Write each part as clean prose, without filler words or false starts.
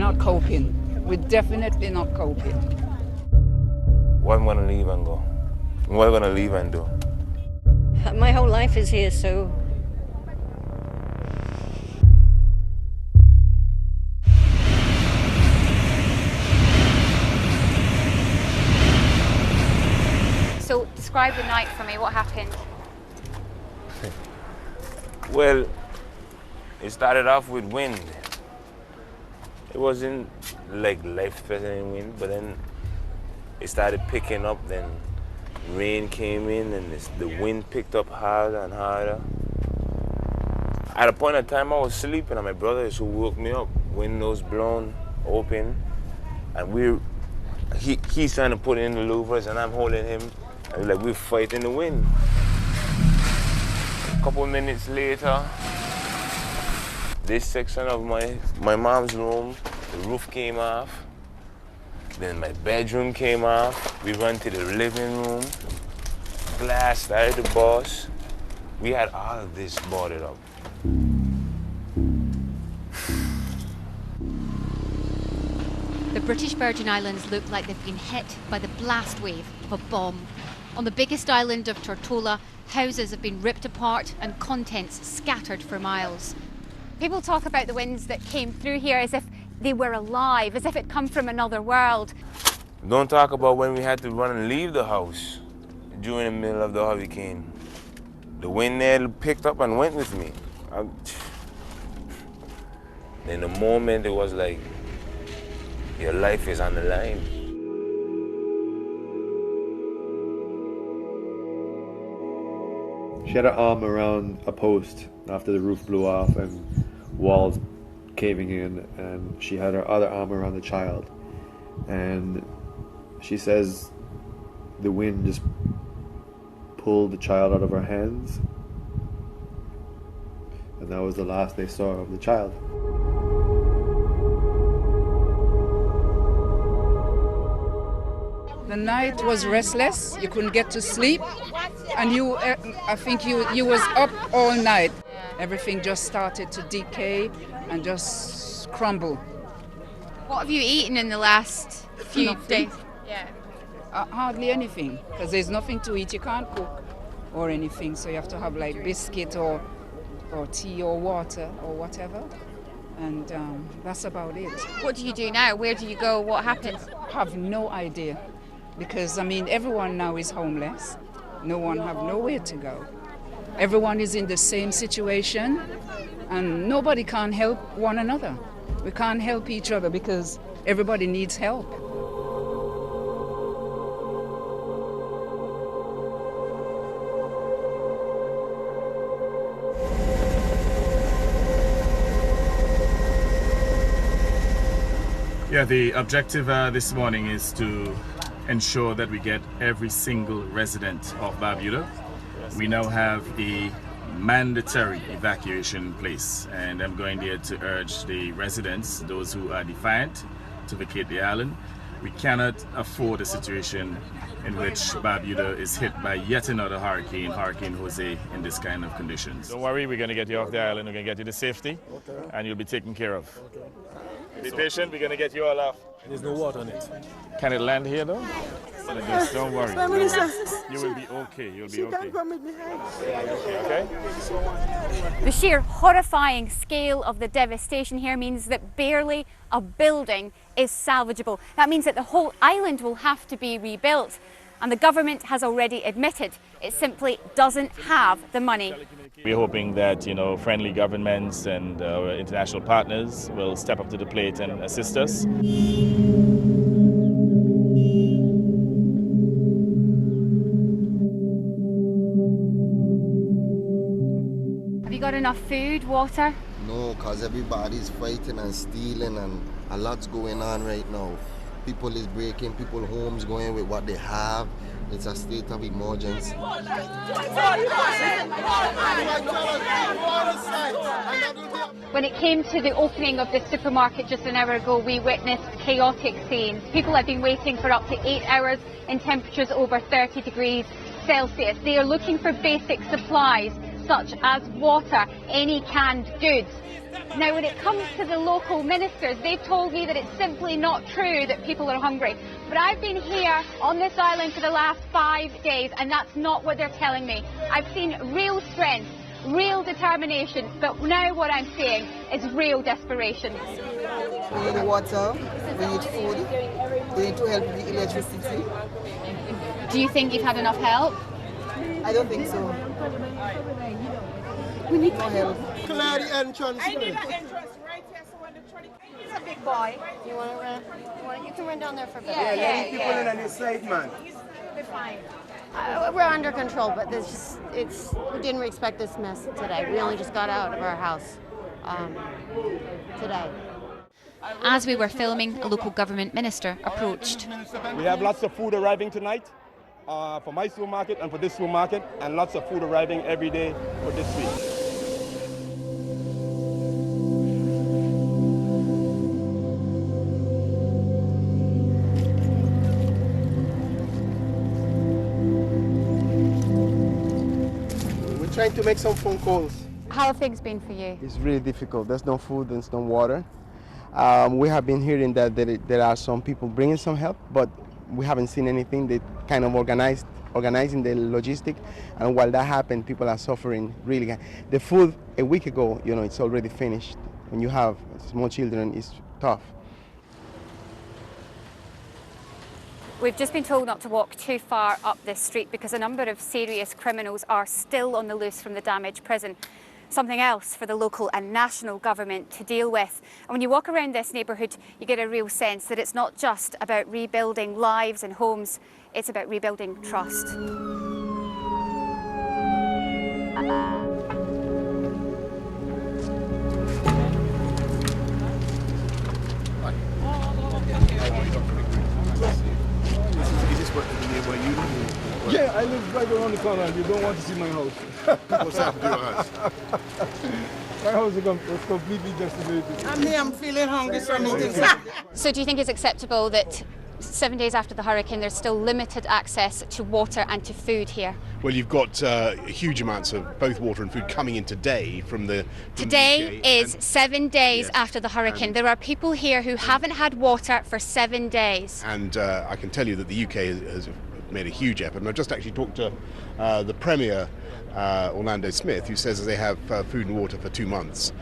not coping. We're definitely not coping. What I'm gonna leave and go? What am I gonna leave and do? My whole life is here, so... So describe the night for me, what happened? Well, it started off with wind. It wasn't like life-threatening wind, but then it started picking up, then rain came in and the wind picked up harder and harder. At a point in time I was sleeping and my brother is who woke me up, windows blown open, and he's trying to put in the louvers and I'm holding him, and we're fighting the wind. A couple of minutes later, this section of my mom's room, the roof came off. Then my bedroom came off. We went to the living room. Glass started to burst. We had all of this boarded up. The British Virgin Islands look like they've been hit by the blast wave of a bomb. On the biggest island of Tortola, houses have been ripped apart and contents scattered for miles. People talk about the winds that came through here as if they were alive, as if it come from another world. Don't talk about when we had to run and leave the house during the middle of the hurricane. The wind there picked up and went with me. In the moment, it was like, your life is on the line. She had her arm around a post after the roof blew off and walls caving in, and she had her other arm around the child. And she says the wind just pulled the child out of her hands. And that was the last they saw of the child. The night was restless. You couldn't get to sleep, and I think you was up all night. Everything just started to decay and just crumble. What have you eaten in the last few days? Yeah. Hardly anything, because there's nothing to eat. You can't cook or anything, so you have to have like biscuit or tea or water or whatever, and that's about it. What do you do now? Where do you go? What happens? I have no idea, because I mean everyone now is homeless. No one have nowhere to go. Everyone is in the same situation, and nobody can help one another. We can't help each other because everybody needs help. Yeah, the objective this morning is to ensure that we get every single resident of Barbuda. We now have a mandatory evacuation in place, and I'm going there to urge the residents, those who are defiant, to vacate the island. We cannot afford a situation in which Barbuda is hit by yet another hurricane, Hurricane Jose, in this kind of conditions. Don't worry, we're going to get you off the island, we're going to get you to safety, and you'll be taken care of. Be patient, we're going to get you all off. There's no water on it. Can it land here though? Just don't worry. You will be okay. You'll be okay. Okay? The sheer horrifying scale of the devastation here means that barely a building is salvageable. That means that the whole island will have to be rebuilt. And the government has already admitted it simply doesn't have the money. We're hoping that, friendly governments and our international partners will step up to the plate and assist us. Have you got enough food, water? No, because everybody's fighting and stealing, and a lot's going on right now. People is breaking people's homes, going with what they have. It's a state of emergency. When it came to the opening of the supermarket just an hour ago, we witnessed chaotic scenes. People have been waiting for up to 8 hours in temperatures over 30 degrees Celsius. They are looking for basic supplies such as water, any canned goods. Now, when it comes to the local ministers, they've told me that it's simply not true that people are hungry. But I've been here on this island for the last 5 days, and that's not what they're telling me. I've seen real strength, real determination, but now what I'm seeing is real desperation. We need water, we need food, we need to help with the electricity. Do you think you've had enough help? I don't think so. We need no help. Clear the entrance. I need an entrance right here, so when the trolley... He's a big boy. You want to run? You can run down there for a bit. Yeah, people in on this side, man. We're fine. We're under control, but we didn't expect this mess today. We only just got out of our house today. As we were filming, a local government minister approached. We have lots of food arriving tonight for my supermarket and for this supermarket, and lots of food arriving every day for this week. Trying to make some phone calls. How have things been for you? It's really difficult. There's no food, there's no water. We have been hearing that there are some people bringing some help, but we haven't seen anything. They kind of organizing the logistic, and while that happened, people are suffering really. The food a week ago, it's already finished. When you have small children, it's tough. We've just been told not to walk too far up this street because a number of serious criminals are still on the loose from the damaged prison. Something else for the local and national government to deal with. And when you walk around this neighbourhood, you get a real sense that it's not just about rebuilding lives and homes, it's about rebuilding trust. Yeah, I live right around the corner and you don't want to see my house. What's happened to your house? My house is completely decimated. I'm feeling hungry, so So do you think it's acceptable that 7 days after the hurricane there's still limited access to water and to food here? Well, you've got huge amounts of both water and food coming in today from the Today is 7 days Yes. after the hurricane. There are people here who haven't had water for 7 days. And I can tell you that the UK has made a huge effort. And I just actually talked to the Premier, Orlando Smith, who says they have food and water for 2 months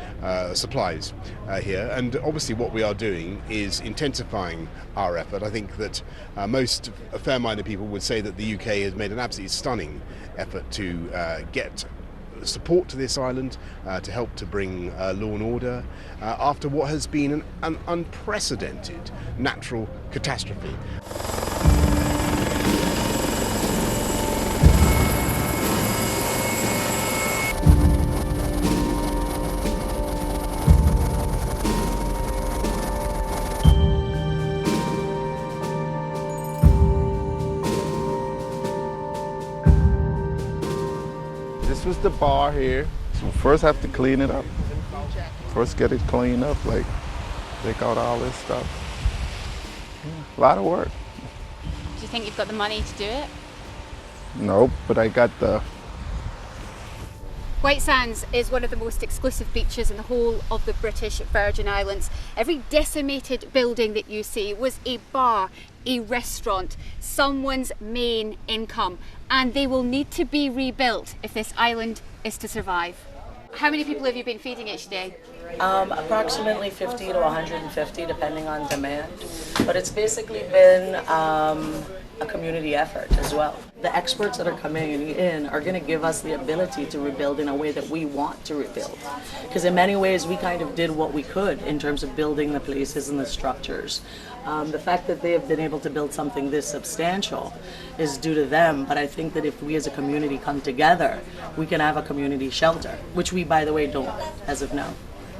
supplies here. And obviously what we are doing is intensifying our effort. I think that most fair-minded people would say that the UK has made an absolutely stunning effort to get support to this island, to help to bring law and order after what has been an unprecedented natural catastrophe. This was the bar here. So first have to clean it up. First get it cleaned up, like take out all this stuff. Yeah, a lot of work. Do you think you've got the money to do it? Nope, but I got the... White Sands is one of the most exclusive beaches in the whole of the British Virgin Islands. Every decimated building that you see was a bar, a restaurant, someone's main income, and they will need to be rebuilt if this island is to survive. How many people have you been feeding each day? Approximately 50 to 150 depending on demand, but it's basically been a community effort as well. The experts that are coming in are going to give us the ability to rebuild in a way that we want to rebuild, because in many ways we kind of did what we could in terms of building the places and the structures. The fact that they have been able to build something this substantial is due to them, but I think that if we as a community come together, we can have a community shelter, which we, by the way, don't as of now.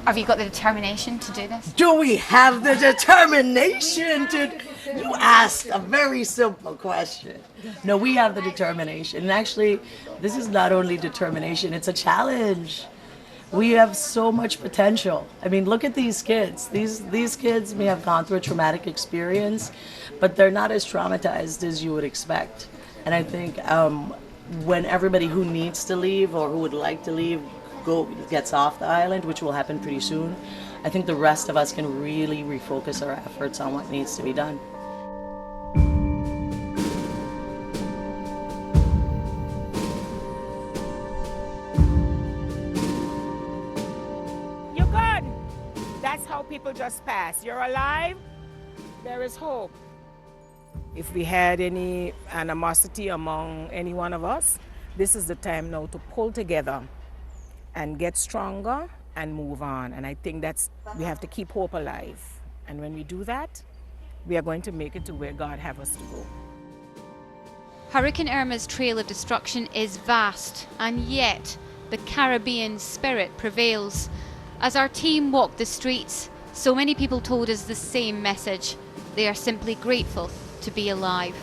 Have you got the determination to do this? Do we have the determination to... You asked a very simple question. No, we have the determination. And actually, this is not only determination, it's a challenge. We have so much potential. I mean, look at these kids. These kids may have gone through a traumatic experience, but they're not as traumatized as you would expect. And I think when everybody who needs to leave or who would like to leave gets off the island, which will happen pretty soon, I think the rest of us can really refocus our efforts on what needs to be done. You're good. That's how people just pass. You're alive, there is hope. If we had any animosity among any one of us, this is the time now to pull together and get stronger and move on. And I think we have to keep hope alive. And when we do that, we are going to make it to where God have us to go. Hurricane Irma's trail of destruction is vast, and yet the Caribbean spirit prevails. As our team walked the streets, so many people told us the same message. They are simply grateful to be alive.